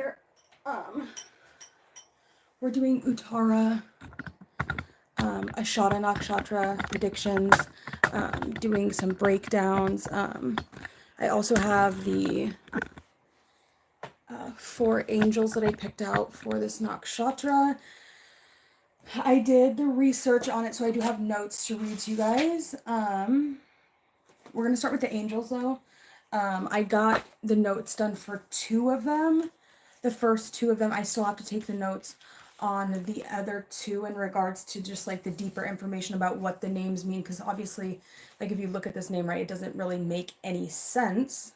here. We're doing uttara, ashada, nakshartra predictions, doing some breakdowns. I also have the 4 angels that I picked out for this nakshartra. I did the research on it, so I do have notes to read to you guys. We're going to start with the angels, though. I got the notes done for 2 of them. The first 2 of them, I still have to take the notes on the other 2 in regards to just like the deeper information about what the names mean, because obviously, like if you look at this name, right, it doesn't really make any sense.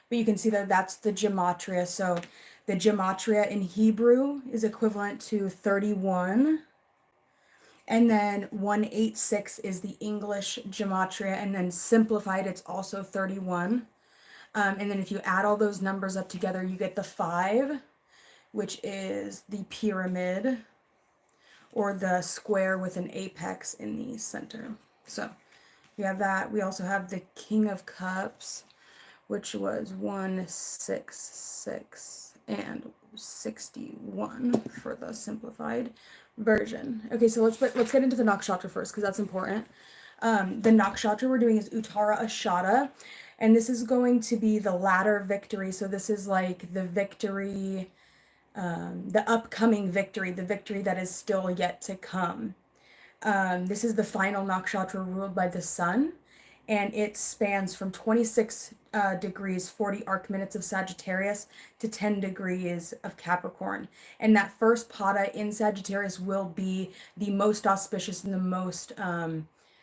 But you can see that that's the gematria. So the gematria in Hebrew is equivalent to 31. And then 186 is the English gematria, and then simplified, it's also 31. And then if you add all those numbers up together, you get the 5, which is the pyramid, or the square with an apex in the center. So we have that. We also have the King of Cups, which was 166 and 61 for the simplified version. Okay, so let's get into the nakshatra first, because that's important. The nakshatra we're doing is uttara ashada, and this is going to be the latter victory. So this is like the victory, the upcoming victory, the victory that is still yet to come. This is the final nakshatra ruled by the sun, and it spans from 26 degrees 40 arc minutes of Sagittarius to 10 degrees of Capricorn. And that first pada in Sagittarius will be the most auspicious and the most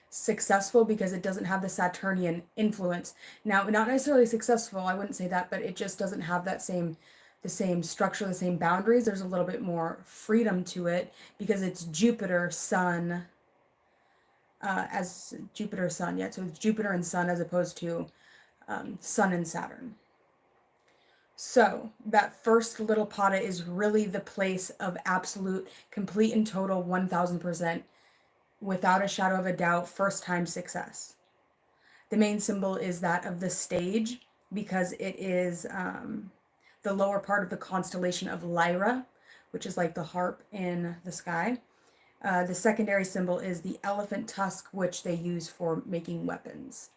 successful, because it doesn't have the Saturnian influence. Now, not necessarily successful, I wouldn't say that, but it just doesn't have that the same structure, the same boundaries. There's a little bit more freedom to it because it's Jupiter, Sun, as Jupiter, Sun, yeah. So it's Jupiter and Sun as opposed to Sun and Saturn. So that first little pada is really the place of absolute, complete and total 1000%, without a shadow of a doubt, first time success. The main symbol is that of the stage, because it is the lower part of the constellation of Lyra, which is like the harp in the sky. The secondary symbol is the elephant tusk, which they use for making weapons.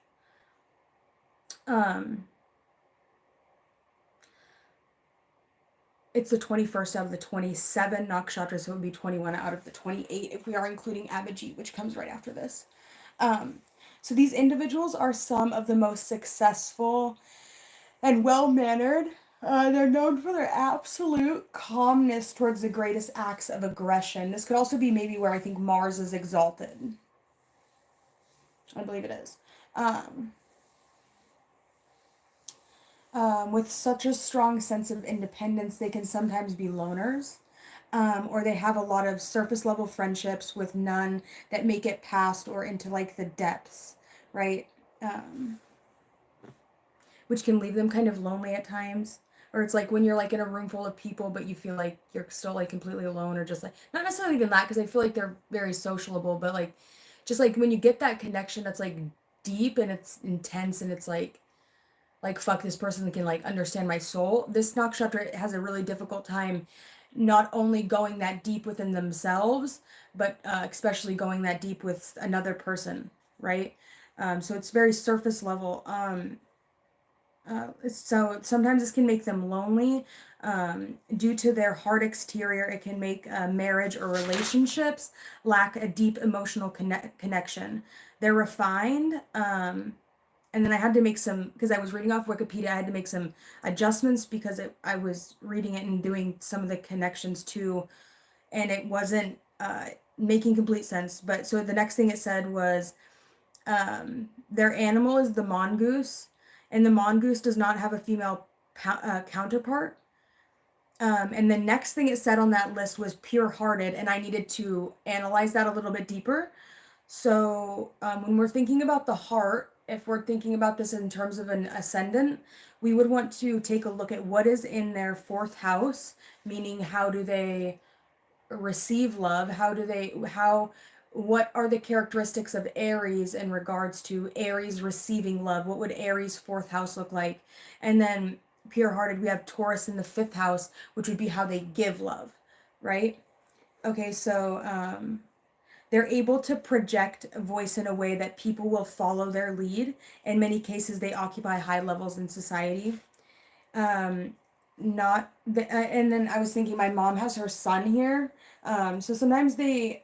It's the 21st out of the 27 nakshatras, so it would be 21 out of the 28 if we are including Abhijit, which comes right after this. So these individuals are some of the most successful and well-mannered. They're known for their absolute calmness towards the greatest acts of aggression. This could also be maybe where I think Mars is exalted. I believe it is. With such a strong sense of independence, they can sometimes be loners. Or they have a lot of surface level friendships with none that make it past or into like the depths, right? Which can leave them kind of lonely at times. Or it's like when you're like in a room full of people, but you feel like you're still like completely alone, or just like, not necessarily even that, because I feel like they're very sociable, but like, just like when you get that connection that's like deep and it's intense and it's like fuck, this person can like understand my soul. This nakshatra has a really difficult time not only going that deep within themselves, but especially going that deep with another person, right? So it's very surface level. So sometimes this can make them lonely. Due to their hard exterior, it can make marriage or relationships lack a deep emotional connection. They're refined. And then I had to make some, because I was reading off Wikipedia, I had to make some adjustments because I was reading it and doing some of the connections too, and it wasn't making complete sense. But so the next thing it said was their animal is the mongoose, and the mongoose does not have a female counterpart. And the next thing it said on that list was pure-hearted, and I needed to analyze that a little bit deeper. So when we're thinking about the heart, if we're thinking about this in terms of an ascendant, we would want to take a look at what is in their 4th house, meaning how do they receive love? What are the characteristics of Aries in regards to Aries receiving love? What would Aries 4th house look like? And then pure-hearted. We have Taurus in the 5th house, which would be how they give love, right? Okay, so they're able to project a voice in a way that people will follow their lead. In many cases, they occupy high levels in society. Not the, and then I was thinking my mom has her son here. So sometimes they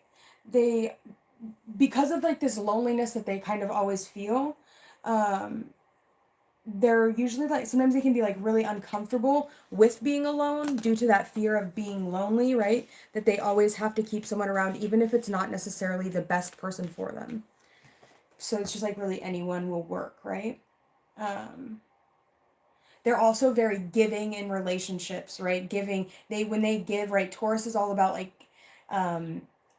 because of like this loneliness that they kind of always feel, they're usually like, sometimes they can be like really uncomfortable with being alone due to that fear of being lonely, right? That they always have to keep someone around, even if it's not necessarily the best person for them. So it's just like really anyone will work, right? They're also very giving in relationships, right? Giving, when they give, right? Taurus is all about like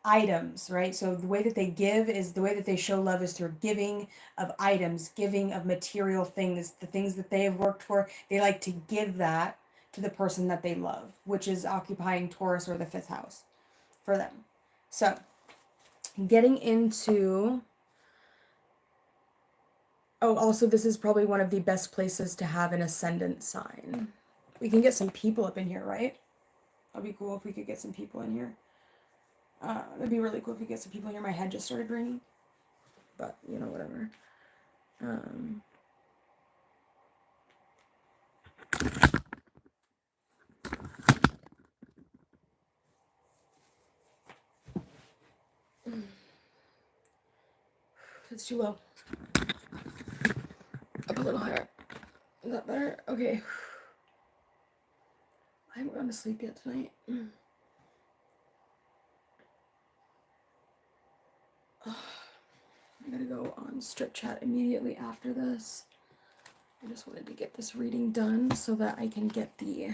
items, right? So the way that they give is the way that they show love is through giving of items, giving of material things, the things that they have worked for. They like to give that to the person that they love, which is occupying Taurus or the 5th house for them. So getting into, oh, also this is probably one of the best places to have an ascendant sign. We can get some people up in here, right? That'd be cool if we could get some people in here. It'd be really cool if we get some people in here. My head just started ringing. But, you know, whatever. It's too low. Up a little higher. Is that better? Okay. I haven't gone to sleep yet tonight. I gotta go on strip chat immediately after this. I just wanted to get this reading done so that I can get the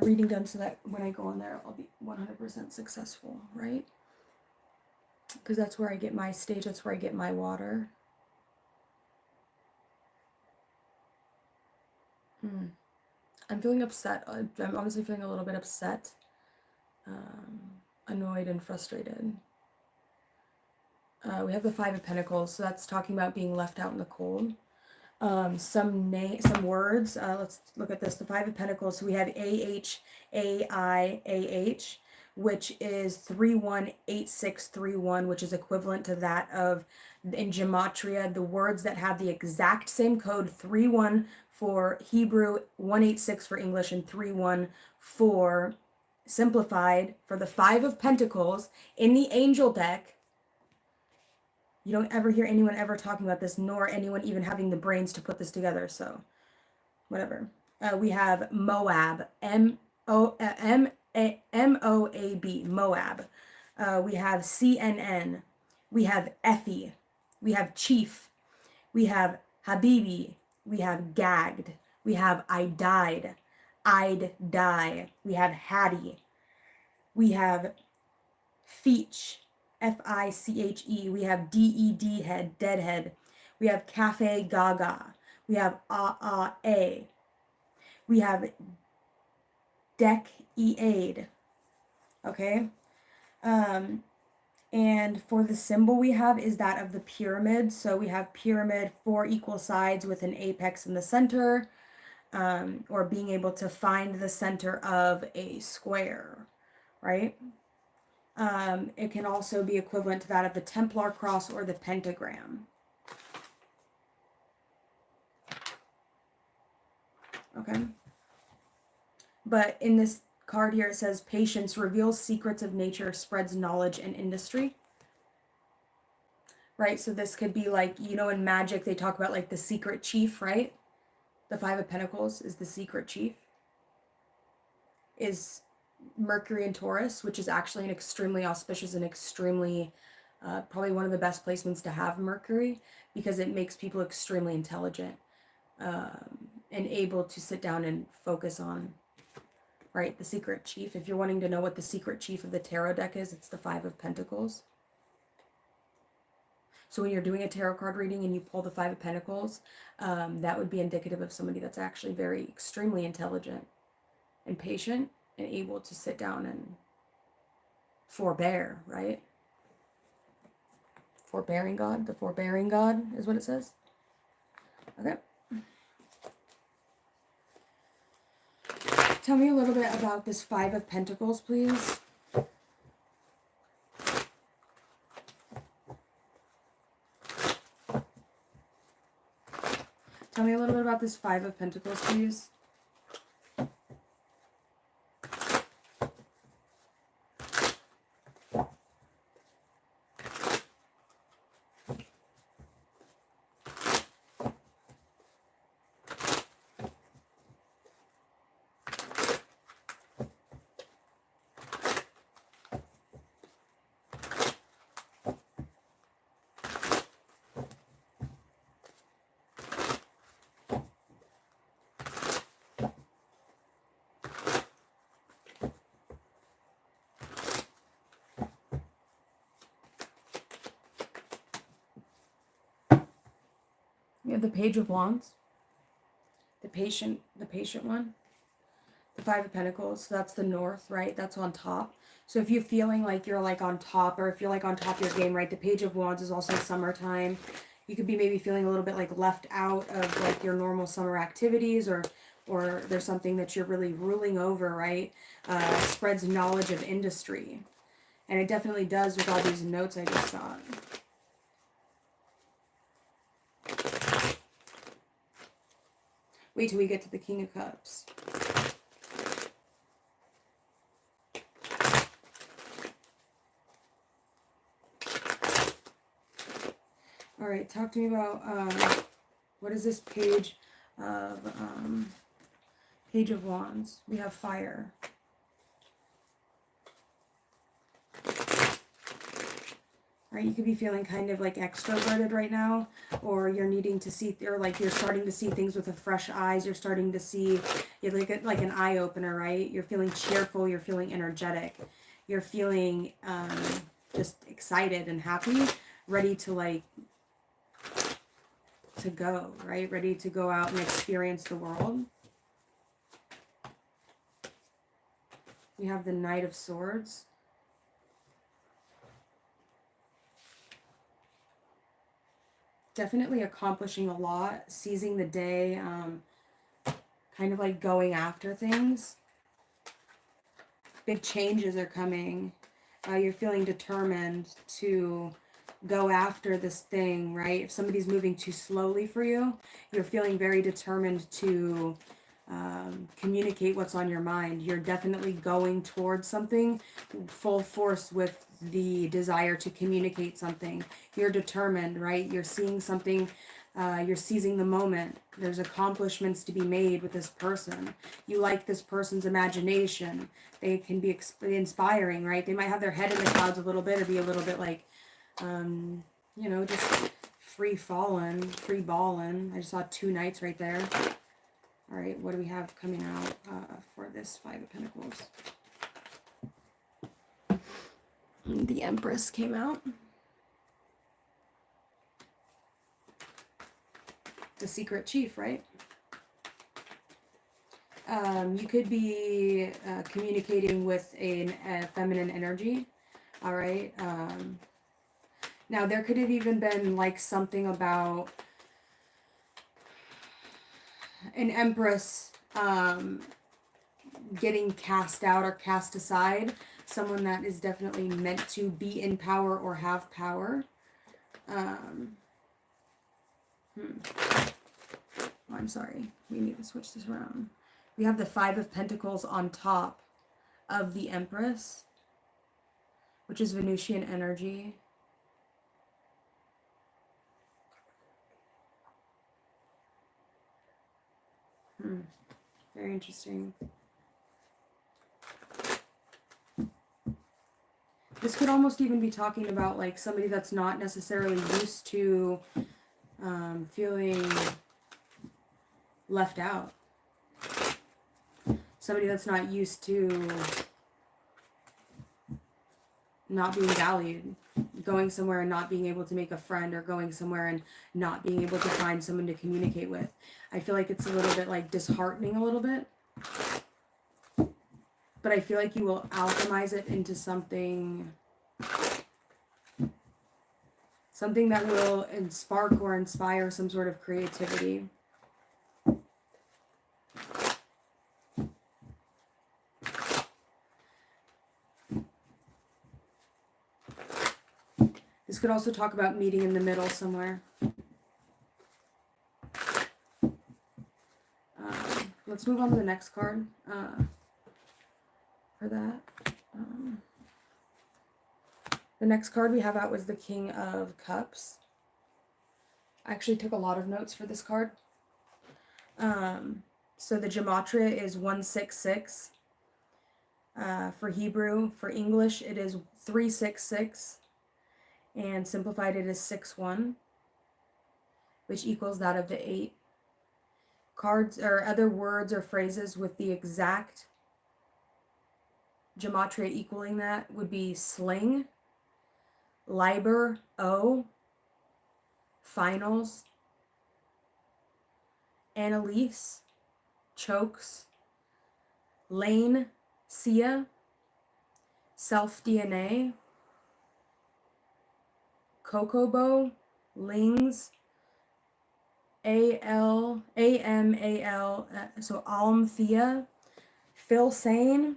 reading done so that when I go on there, I'll be 100% successful, right? Because that's where I get my stage, that's where I get my water. I'm feeling upset. I'm honestly feeling a little bit upset, annoyed, and frustrated. We have the 5 of Pentacles, so that's talking about being left out in the cold. Some words. Let's look at this. The 5 of Pentacles. So we have AHAIAH, which is 318631, which is equivalent to that of, in gematria, the words that have the exact same code, 31 for Hebrew, 186 for English, and 31 for simplified for the 5 of Pentacles in the angel deck. You don't ever hear anyone ever talking about this, nor anyone even having the brains to put this together. So, whatever. We have Moab, M-O-A-B, Moab. We have CNN. We have Effie. We have Chief. We have Habibi. We have Gagged. We have I Died. I'd Die. We have Hattie. We have Feech. F-I-C-H-E. We have D-E-D head, deadhead. We have Cafe Gaga. We have A-A-A. We have Deck-E-Aid. Okay? And for the symbol we have is that of the pyramid. So we have pyramid, 4 equal sides with an apex in the center, or being able to find the center of a square, right? It can also be equivalent to that of the Templar cross or the pentagram. Okay. But in this card here, it says patience reveals secrets of nature, spreads knowledge and industry. Right? So this could be like, you know, in magic, they talk about like the secret chief, right? The 5 of Pentacles is the secret chief. Is Mercury and Taurus, which is actually an extremely auspicious and extremely, probably one of the best placements to have Mercury, because it makes people extremely intelligent and able to sit down and focus on, right, the secret chief. If you're wanting to know what the secret chief of the tarot deck is, it's the 5 of Pentacles. So when you're doing a tarot card reading and you pull the 5 of Pentacles, that would be indicative of somebody that's actually very extremely intelligent and patient and able to sit down and forbear, right? Forbearing God, the forbearing God is what it says. Okay. Tell me a little bit about this Five of Pentacles, please. Tell me a little bit about this Five of Pentacles, please. We have the Page of Wands, the patient one, the Five of Pentacles. So that's the North, right? That's on top. So if you're feeling like you're like on top, or if you're like on top of your game, right? The Page of Wands is also summertime. You could be maybe feeling a little bit like left out of like your normal summer activities, or there's something that you're really ruling over, right? Spreads knowledge of industry. And it definitely does with all these notes I just saw. Wait till we get to the King of Cups. All right, talk to me about what is this Page of Wands? We have fire. Right, you could be feeling kind of like extroverted right now, or you're needing to see, or like you're starting to see things with a fresh eyes. You're starting to see, you're like an eye opener, right? You're feeling cheerful. You're feeling energetic. You're feeling just excited and happy, ready to like to go, right? Ready to go out and experience the world. We have the Knight of Swords. Definitely accomplishing a lot, seizing the day, kind of like going after things. Big changes are coming. You're feeling determined to go after this thing, right? If somebody's moving too slowly for you, you're feeling very determined to communicate what's on your mind. You're definitely going towards something full force with the desire to communicate something. You're determined, right? You're seeing something, you're seizing the moment. There's accomplishments to be made with this person. You like this person's imagination. They can be inspiring, right? They might have their head in the clouds a little bit, or be a little bit like, you know, just free balling. I just saw two knights right there. All right, what do we have coming out for this Five of Pentacles? The Empress came out. The Secret Chief, right? You could be communicating with a feminine energy. All right. Now, there could have even been like something about an Empress getting cast out or cast aside. Someone that is definitely meant to be in power or have power. Oh, I'm sorry. We need to switch this around. We have the Five of Pentacles on top of the Empress, which is Venusian energy. Very interesting. This could almost even be talking about like somebody that's not necessarily used to feeling left out. Somebody that's not used to not being valued. Going somewhere and not being able to make a friend, or going somewhere and not being able to find someone to communicate with. I feel like it's a little bit like disheartening a little bit. But I feel like you will alchemize it into something that will spark or inspire some sort of creativity. This could also talk about meeting in the middle somewhere. Let's move on to the next card for that. The next card we have out was the King of Cups. I actually took a lot of notes for this card. So the gematria is 166. For Hebrew, for English, it is 366. And simplified, it is 61, which equals that of the 8. Cards or other words or phrases with the exact gematria equaling that would be sling, liber, O, finals, Annalise, chokes, lane, Sia, self-DNA, Kokobo, lings, A-M-A-L, so Almthea, Phil Sane,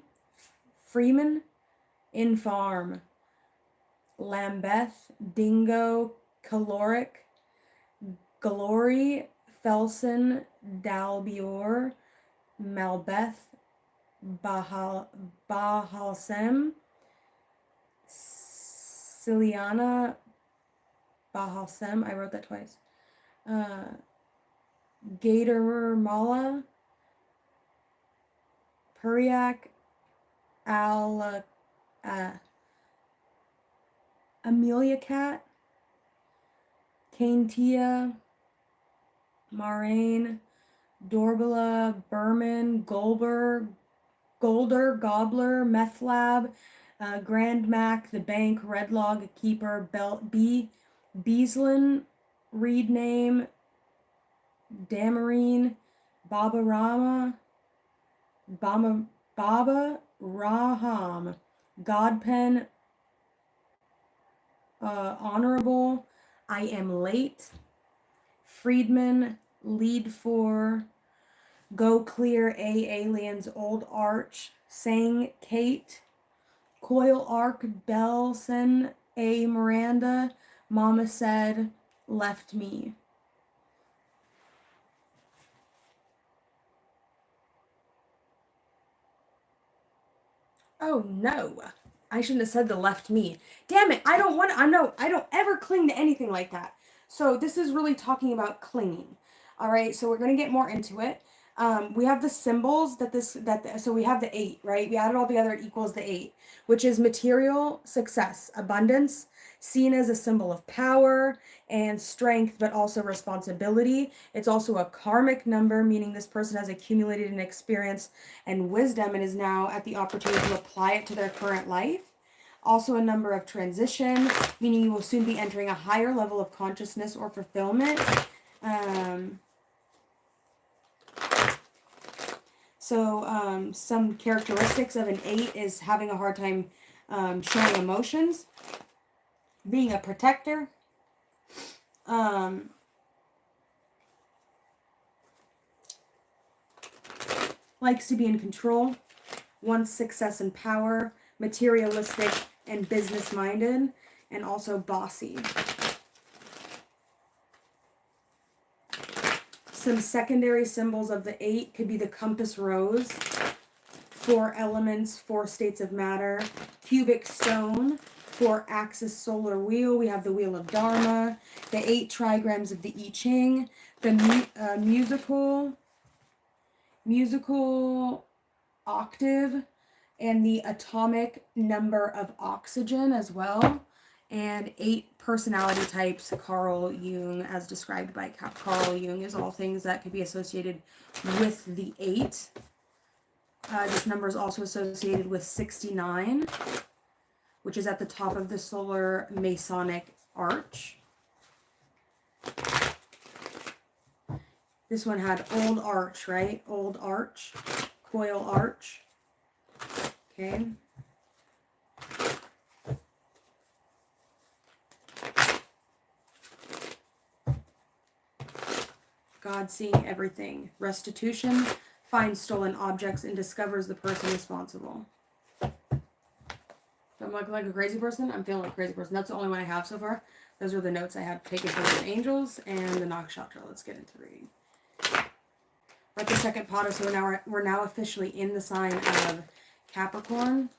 Freeman, Infarm, Lambeth, Dingo, Caloric, Glory, Felson, Dalbior, Malbeth, Bahalsem, Ciliana, Bahalsem, I wrote that twice, Gator Mala, Puriak, Amelia Cat, Kaintia, Marraine, Dorbala, Berman, Golder, Gobbler, Methlab, Grand Mac, The Bank, Redlog, Keeper, Beaslin, Reed Name, Damarine, Baba Rama, Baba Raham, Godpen, Honorable, I Am Late, Friedman, Lead for, Go Clear, A Aliens, Old Arch, Sang Kate, Coil Arc, Belson, A Miranda, Mama Said, Left Me. Oh no, I shouldn't have said the left me. Damn it, I don't ever cling to anything like that. So this is really talking about clinging. All right, so we're going to get more into it. We have the symbols so we have the 8, right? We added all together, it equals the 8, which is material success, abundance, seen as a symbol of power and strength, but also responsibility. It's also a karmic number, meaning this person has accumulated an experience and wisdom and is now at the opportunity to apply it to their current life. Also a number of transition, meaning you will soon be entering a higher level of consciousness or fulfillment. Some characteristics of an 8 is having a hard time showing emotions, being a protector, likes to be in control, wants success and power, materialistic and business-minded, and also bossy. Some secondary symbols of the 8 could be the compass rose, 4 elements, 4 states of matter, cubic stone, 4-axis solar wheel. We have the wheel of Dharma, the 8 trigrams of the I Ching, the musical octave, and the atomic number of oxygen as well. And 8 personality types, Carl Jung, as described by Carl Jung, is all things that could be associated with the 8. This number is also associated with 69, which is at the top of the solar Masonic arch. This one had old arch, right? Old arch, coil arch. Okay. God seeing everything. Restitution, finds stolen objects and discovers the person responsible. I'm looking like a crazy person. I'm feeling like a crazy person. That's the only one I have so far. Those are the notes I have taken for the angels and the nakshartra. Let's get into the reading. We're at the second pada, so we're now officially in the sign of Capricorn.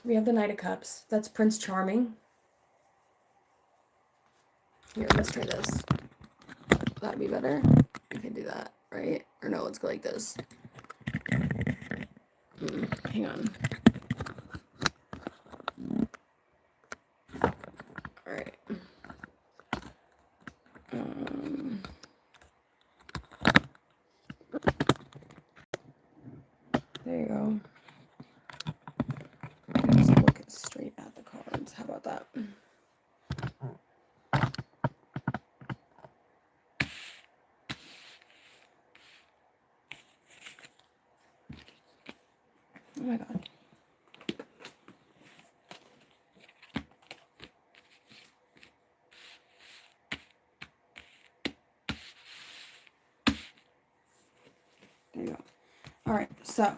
We have the Knight of Cups. That's Prince Charming. Here, let's try this. That'd be better. I can do that, right? Or no, let's go like this. Hang on. All right. There you go. Just look straight at the cards. How about that? Oh my god. There you go. All right, so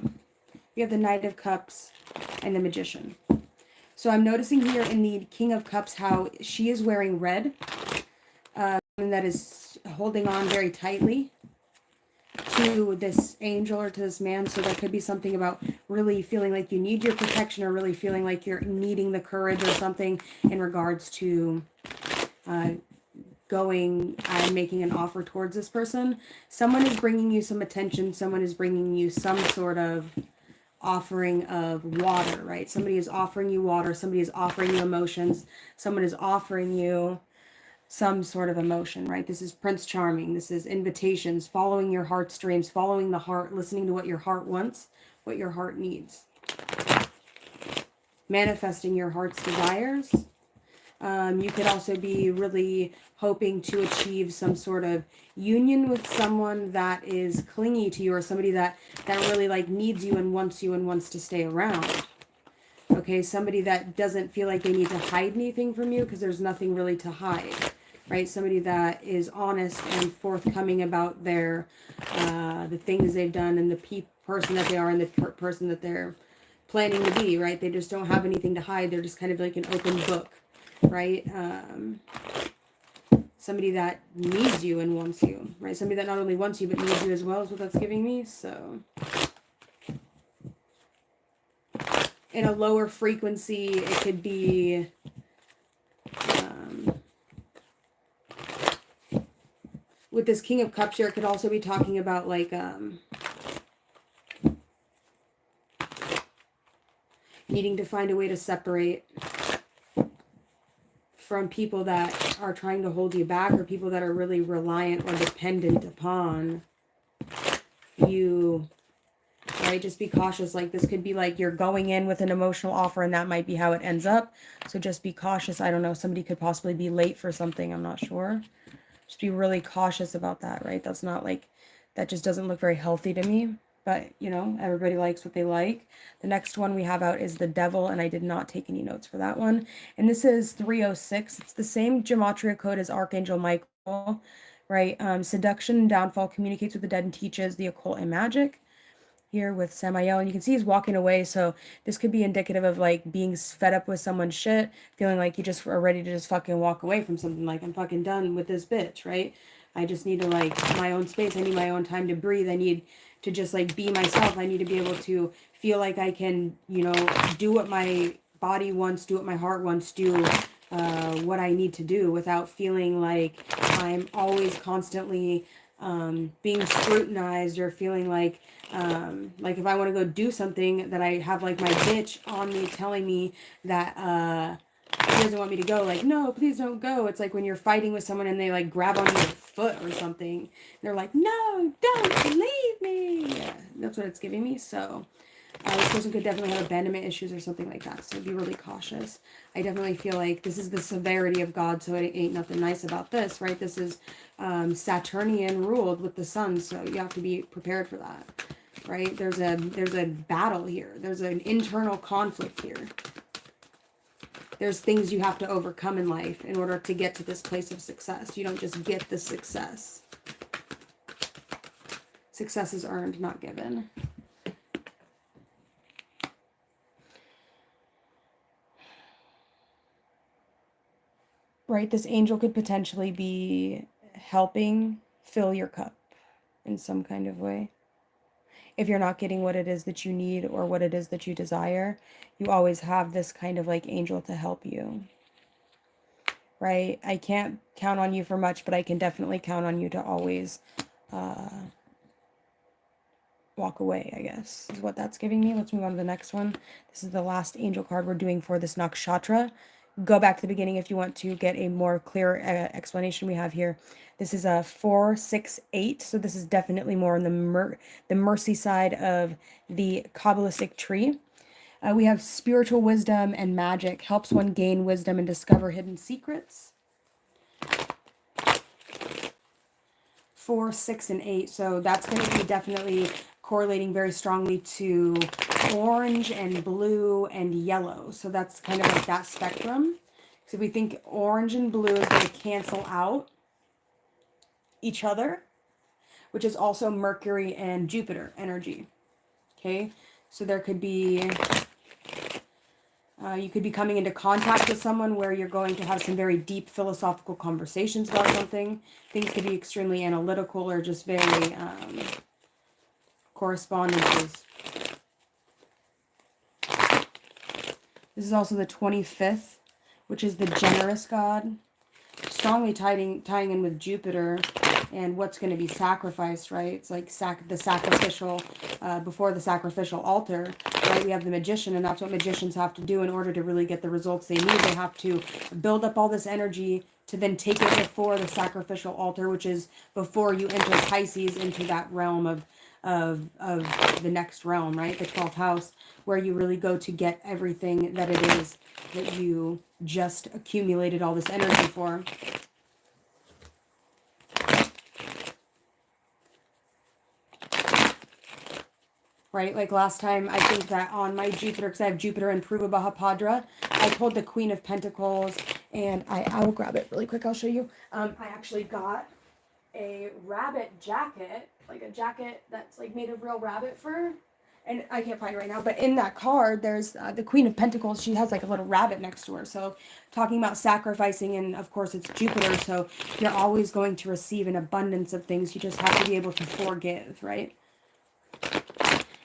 we have the Knight of Cups and the Magician. So I'm noticing here in the King of Cups how she is wearing red, and that is holding on very tightly to this angel or to this man. So there could be something about really feeling like you need your protection, or really feeling like you're needing the courage or something in regards to going and making an offer towards this person. Someone is bringing you some attention. Someone is bringing you some sort of offering of water, right? Somebody is offering you water. Somebody is offering you emotions. Someone is offering you some sort of emotion, right? This is Prince Charming. This is invitations, following your heartstrings, following the heart, listening to what your heart wants, what your heart needs. Manifesting your heart's desires. You could also be really hoping to achieve some sort of union with someone that is clingy to you, or somebody that really like needs you and wants to stay around. Okay, somebody that doesn't feel like they need to hide anything from you, because there's nothing really to hide, right? Somebody that is honest and forthcoming about their the things they've done, and the person that they are, and the person that they're planning to be, right? They just don't have anything to hide. They're just kind of like an open book, right? Somebody that needs you and wants you, right? Somebody that not only wants you but needs you as well is what that's giving me. So in a lower frequency, it could be with this King of Cups here, it could also be talking about like needing to find a way to separate from people that are trying to hold you back, or people that are really reliant or dependent upon you, right? Just be cautious. Like this could be like you're going in with an emotional offer, and that might be how it ends up. So just be cautious. I don't know. Somebody could possibly be late for something. I'm not sure. Just be really cautious about that, right? That's not like, that just doesn't look very healthy to me. But, you know, everybody likes what they like. The next one we have out is the Devil, and I did not take any notes for that one. And this is 306. It's the same gematria code as Archangel Michael, right? Seduction and downfall, communicates with the dead and teaches the occult and magic. Here with Samael, and you can see he's walking away. So this could be indicative of like being fed up with someone's shit, feeling like you just are ready to just fucking walk away from something. Like, I'm fucking done with this bitch, right? I just need to like my own space. I need my own time to breathe. I need to just like be myself. I need to be able to feel like I can, you know, do what my body wants, do what my heart wants, do what I need to do, without feeling like I'm always constantly being scrutinized, or feeling like if I want to go do something, that I have like my bitch on me telling me that he doesn't want me to go, like, no, please don't go. It's like when you're fighting with someone and they like grab on your foot or something, they're like, no, don't leave me. Yeah, that's what it's giving me. So this person could definitely have abandonment issues or something like that, so be really cautious. I definitely feel like this is the severity of God, so it ain't nothing nice about this, right? This is Saturnian ruled with the sun, so you have to be prepared for that, right? There's a battle here. There's an internal conflict here. There's things you have to overcome in life in order to get to this place of success. You don't just get the success. Success is earned, not given. Right? This angel could potentially be helping fill your cup in some kind of way. If you're not getting what it is that you need or what it is that you desire, you always have this kind of like angel to help you. Right? I can't count on you for much, but I can definitely count on you to always walk away, I guess, is what that's giving me. Let's move on to the next one. This is the last angel card we're doing for this nakshatra. Go back to the beginning if you want to get a more clear explanation we have here. This is a 4, 6, 8. So this is definitely more on the mercy side of the Kabbalistic tree. We have spiritual wisdom and magic. Helps one gain wisdom and discover hidden secrets. 4, 6, and 8. So that's going to be definitely correlating very strongly to orange and blue and yellow. So that's kind of like that spectrum. So we think orange and blue is going to cancel out each other, which is also Mercury and Jupiter energy. Okay, so there could be, you could be coming into contact with someone where you're going to have some very deep philosophical conversations about something. Things could be extremely analytical or just very correspondences. This is also the 25th, which is the generous god. Strongly tying in with Jupiter and what's going to be sacrificed, right? It's like the sacrificial, before the sacrificial altar, right? We have the magician, and that's what magicians have to do in order to really get the results they need. They have to build up all this energy to then take it before the sacrificial altar, which is before you enter Pisces into that realm of the next realm, right? The 12th house, where you really go to get everything that it is that you just accumulated all this energy for. Right, like last time, I think that on my Jupiter, because I have Jupiter in Purva Bahapadra, I told the Queen of Pentacles, and I will grab it really quick, I'll show you. I actually got a rabbit jacket, like a jacket that's like made of real rabbit fur, and I can't find it right now, but in that card, there's the Queen of Pentacles. She has like a little rabbit next to her, so talking about sacrificing, and of course it's Jupiter, so you're always going to receive an abundance of things. You just have to be able to forgive, right?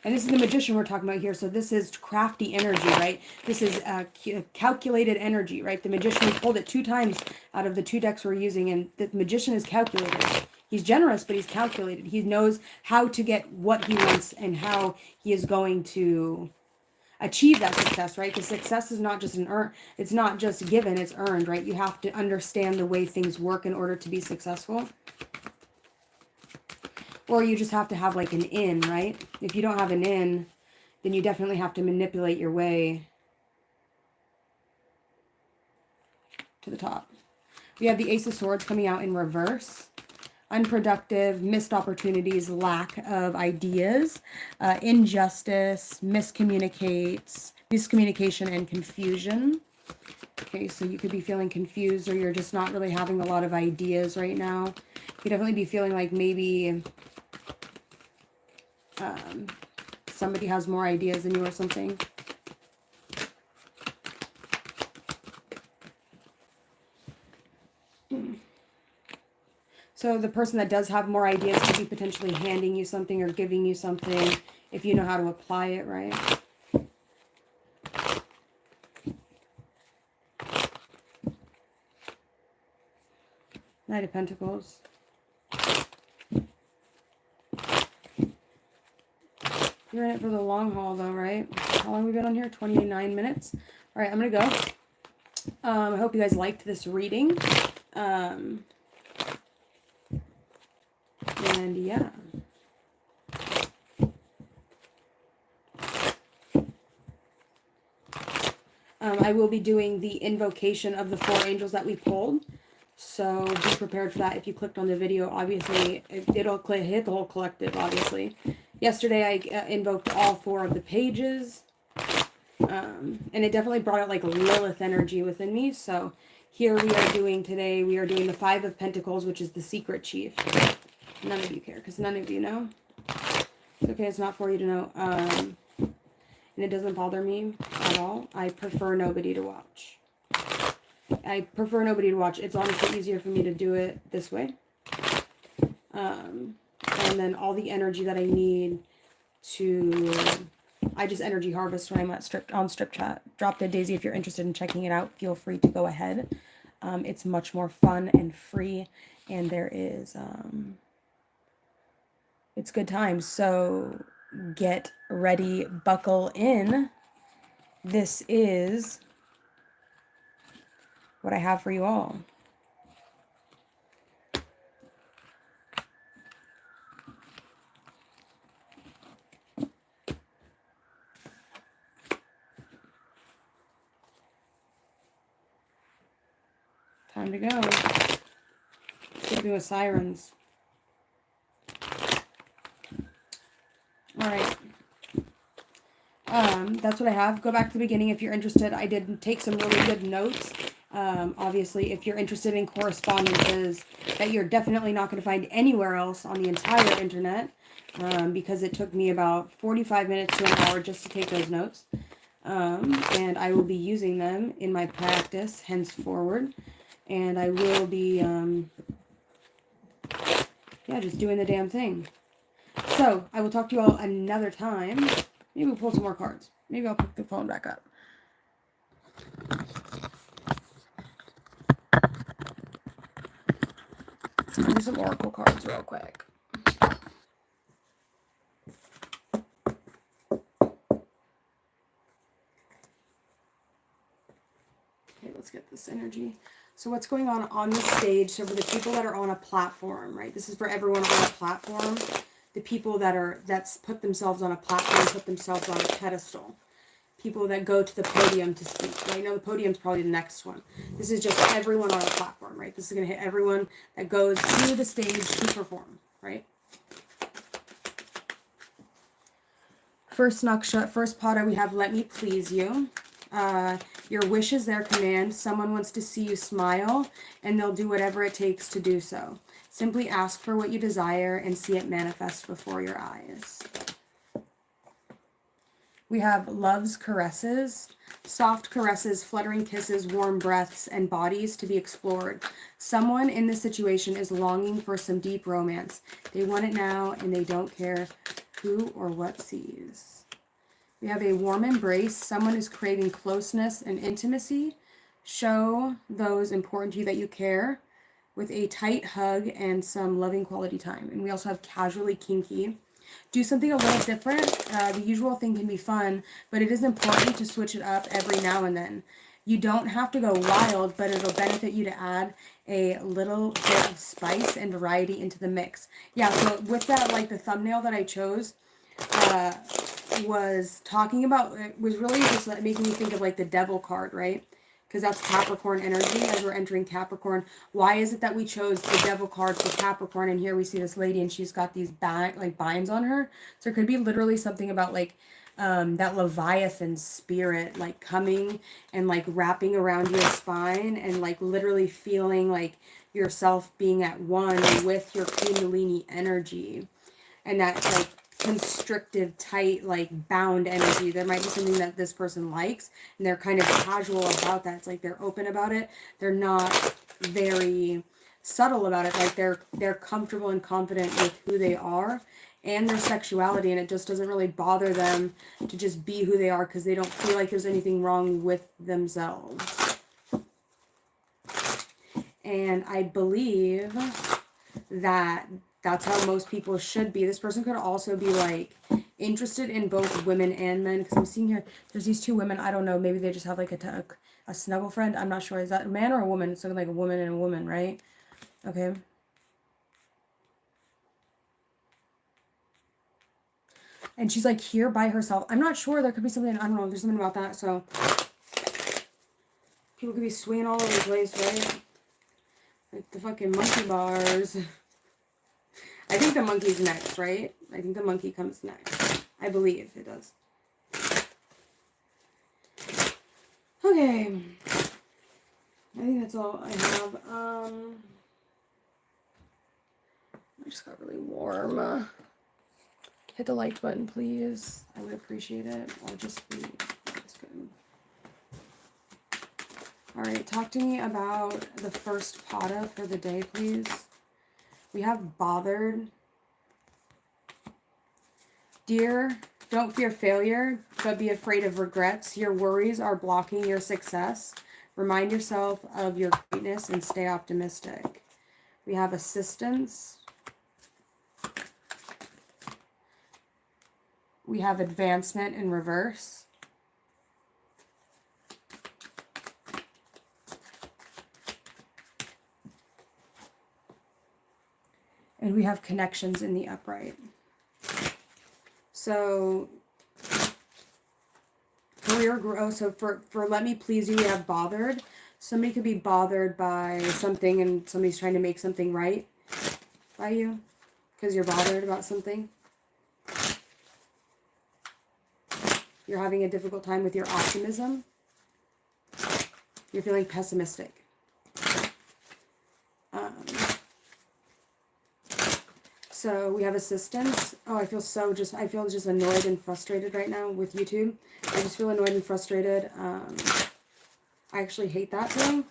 And this is the magician we're talking about here. So this is crafty energy, right? This is calculated energy, right? The magician, we pulled it 2 times out of the 2 decks we're using, and the magician is calculated. He's generous, but he's calculated. He knows how to get what he wants and how he is going to achieve that success, right? Because success is not just it's not just given, it's earned, right? You have to understand the way things work in order to be successful. Or you just have to have like an in, right? If you don't have an in, then you definitely have to manipulate your way to the top. We have the Ace of Swords coming out in reverse. Unproductive, missed opportunities, lack of ideas, injustice, miscommunication, and confusion. Okay, so you could be feeling confused, or you're just not really having a lot of ideas right now. You could definitely be feeling like maybe somebody has more ideas than you or something. So the person that does have more ideas could be potentially handing you something or giving you something if you know how to apply it, right? Knight of Pentacles. You're in it for the long haul, though, right? How long have we been on here? 29 minutes. All right, I'm going to go. I hope you guys liked this reading. And yeah. I will be doing the invocation of the 4 angels that we pulled. So be prepared for that. If you clicked on the video, obviously, it'll hit the whole collective, obviously. Yesterday, I invoked all 4 of the pages. And it definitely brought out like Lilith energy within me. So here we are doing today, we are doing the Five of Pentacles, which is the secret chief. None of you care because none of you know. It's okay, it's not for you to know. And it doesn't bother me at all. I prefer nobody to watch. It's honestly easier for me to do it this way. And then all the energy that I need to... I just energy harvest when I'm on Strip Chat. Drop Dead Daisy if you're interested in checking it out. Feel free to go ahead. It's much more fun and free. And there is... it's good times. So get ready. Buckle in. This is what I have for you all. Time to go. Sleeping with sirens. Alright. That's what I have. Go back to the beginning if you're interested. I did take some really good notes. Obviously, if you're interested in correspondences that you're definitely not going to find anywhere else on the entire internet, because it took me about 45 minutes to an hour just to take those notes. And I will be using them in my practice henceforward. And I will be, just doing the damn thing. So, I will talk to you all another time. Maybe we'll pull some more cards. Maybe I'll pick the phone back up. Let's do some oracle cards real quick. Okay, let's get this energy. So what's going on this stage? So for the people that are on a platform, right? This is for everyone on a platform. The people that's put themselves on a platform, put themselves on a pedestal. People that go to the podium to speak. Right now the podium's probably the next one. This is just everyone on a platform, right? This is going to hit everyone that goes to the stage to perform, right? First nakshartra, first pada, we have Let Me Please You. Your wish is their command. Someone wants to see you smile, and they'll do whatever it takes to do so. Simply ask for what you desire and see it manifest before your eyes. We have Love's Caresses. Soft caresses, fluttering kisses, warm breaths, and bodies to be explored. Someone in this situation is longing for some deep romance. They want it now, and they don't care who or what sees. We have a warm embrace. Someone is craving closeness and intimacy. Show those important to you that you care with a tight hug and some loving quality time. And we also have casually kinky. Do something a little different. The usual thing can be fun, but it is important to switch it up every now and then. You don't have to go wild, but it'll benefit you to add a little bit of spice and variety into the mix. Yeah, so with that, like the thumbnail that I chose, was talking about, it was really just making me think of like the devil card, right? Because that's Capricorn energy as we're entering Capricorn. Why is it that we chose the devil card for Capricorn? And here we see this lady and she's got these binds on her. So it could be literally something about like that Leviathan spirit like coming and like wrapping around your spine and like literally feeling like yourself being at one with your Kundalini energy. And that like constrictive, tight, like bound energy. There might be something that this person likes and they're kind of casual about that. It's like they're open about it. They're not very subtle about it. Like they're comfortable and confident with who they are and their sexuality, and it just doesn't really bother them to just be who they are because they don't feel like there's anything wrong with themselves. And I believe that that's how most people should be. This person could also be like interested in both women and men, because I'm seeing here there's these two women. I don't know, maybe they just have like a snuggle friend. I'm not sure. Is that a man or a woman? It's like a woman and a woman, right? Okay. And she's like here by herself. I'm not sure. There could be something, I don't know, there's something about that. So people could be swinging all over the place, right? Like the fucking monkey bars. I think the monkey's next, right? I think the monkey comes next. I believe it does. Okay. I think that's all I have. I just got really warm. Hit the like button, please. I would appreciate it. Or just be, that's good. All right, talk to me about the first pada for the day, please. We have bothered. Dear, don't fear failure, but be afraid of regrets. Your worries are blocking your success. Remind yourself of your greatness and stay optimistic. We have assistance. We have advancement in reverse. And we have connections in the upright. So career growth. So for let me please you, we have bothered. Somebody could be bothered by something and somebody's trying to make something right by you because you're bothered about something. You're having a difficult time with your optimism. You're feeling pessimistic. So we have assistance. Oh, I feel just annoyed and frustrated right now with YouTube. I just feel annoyed and frustrated. I actually hate that feeling.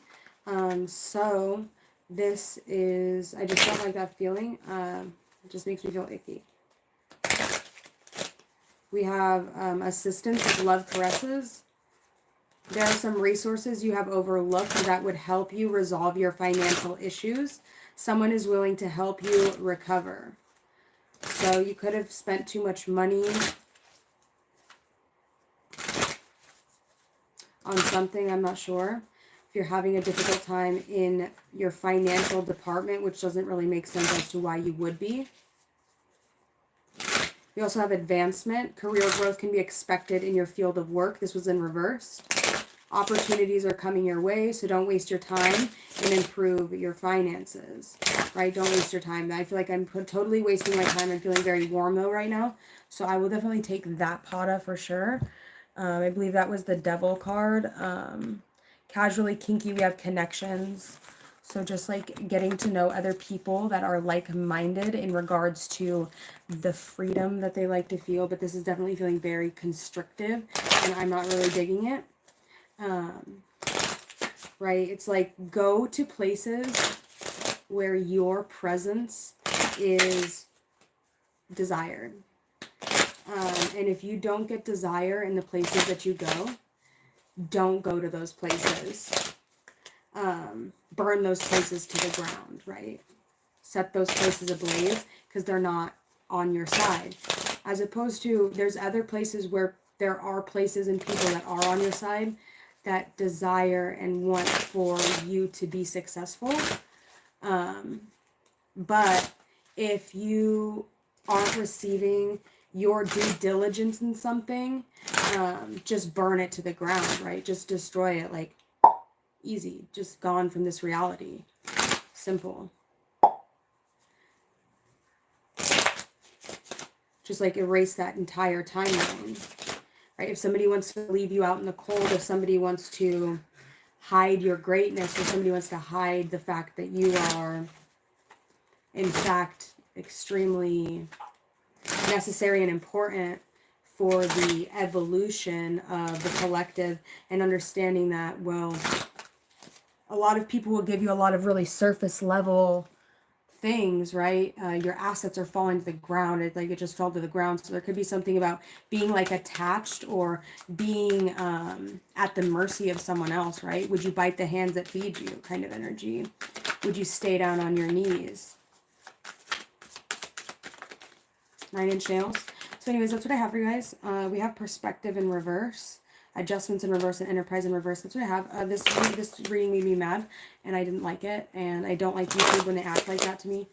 So this is, I just don't like that feeling. It just makes me feel icky. We have assistance with love caresses. There are some resources you have overlooked that would help you resolve your financial issues. Someone is willing to help you recover. So you could have spent too much money on something, I'm not sure. If you're having a difficult time in your financial department, which doesn't really make sense as to why you would be. We also have advancement. Career growth can be expected in your field of work. This was in reverse. Opportunities are coming your way, so don't waste your time and improve your finances, right? Don't waste your time. I feel like I'm totally wasting my time. I'm feeling very warm though right now, so I will definitely take that pada for sure. I believe that was the devil card. Casually kinky, we have connections. So just like getting to know other people that are like-minded in regards to the freedom that they like to feel, but this is definitely feeling very constrictive and I'm not really digging it. Right? It's like go to places where your presence is desired. And if you don't get desire in the places that you go, don't go to those places. Burn those places to the ground, right? Set those places ablaze because they're not on your side. As opposed to, there's other places where there are places and people that are on your side that desire and want for you to be successful. But if you aren't receiving your due diligence in something, just burn it to the ground, right? Just destroy it, like easy, just gone from this reality. Simple. Just like erase that entire timeline. Right? If somebody wants to leave you out in the cold, if somebody wants to hide your greatness, or somebody wants to hide the fact that you are, in fact, extremely necessary and important for the evolution of the collective, and understanding that, well, a lot of people will give you a lot of really surface level things, right? Your assets are falling to the ground. It just fell to the ground. So there could be something about being like attached or being at the mercy of someone else, right? Would you bite the hands that feed you kind of energy? Would you stay down on your knees? 9-inch nails. So anyways, that's what I have for you guys. We have perspective in reverse, adjustments in reverse, and enterprise in reverse. That's what I have. This reading made me mad, and I didn't like it. And I don't like YouTube when they act like that to me.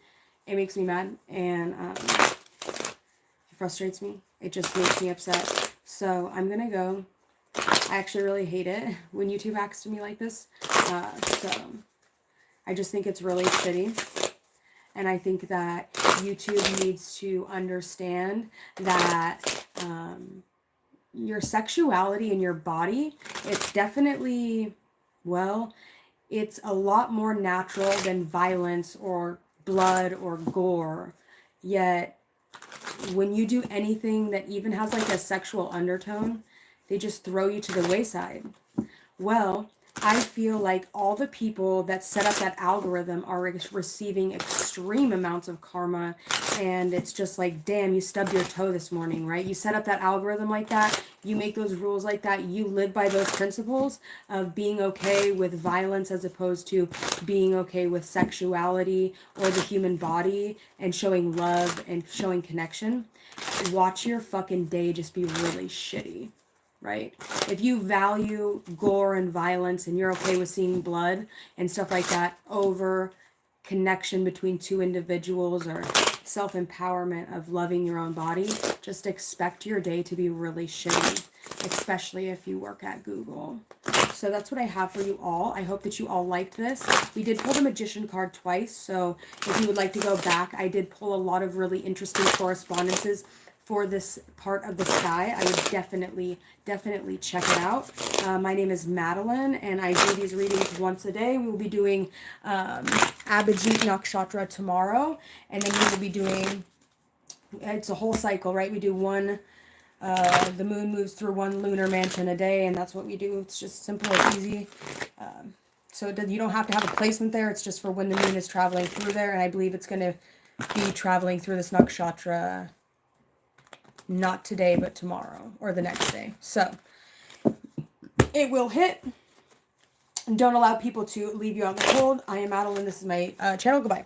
It makes me mad, and it frustrates me. It just makes me upset. So I'm gonna go. I actually really hate it when YouTube acts to me like this. So I just think it's really shitty. And I think that YouTube needs to understand that your sexuality and your body, it's definitely, well, it's a lot more natural than violence or blood or gore. Yet, when you do anything that even has like a sexual undertone, they just throw you to the wayside. Well, I feel like all the people that set up that algorithm are receiving extreme amounts of karma. And it's just like, damn, you stubbed your toe this morning, right? You set up that algorithm like that. You make those rules like that. You live by those principles of being okay with violence as opposed to being okay with sexuality or the human body and showing love and showing connection. Watch your fucking day just be really shitty. Right? If you value gore and violence and you're okay with seeing blood and stuff like that over connection between two individuals or self-empowerment of loving your own body, just expect your day to be really shitty, especially if you work at Google. So that's what I have for you all. I hope that you all liked this. We did pull the Magician card twice, so if you would like to go back, I did pull a lot of really interesting correspondences for this part of the sky. I would definitely check it out. My name is Madeline, and I do these readings once a day. We will be doing Abhijit Nakshatra tomorrow, and then we will be doing, it's a whole cycle, right? We do one, the moon moves through one lunar mansion a day, and that's what we do. It's just simple, it's easy. So you don't have to have a placement there. It's just for when the moon is traveling through there, and I believe it's going to be traveling through this nakshatra not today, but tomorrow or the next day. So it will hit. Don't allow people to leave you out in the cold. I am Madeline. This is my channel. Goodbye.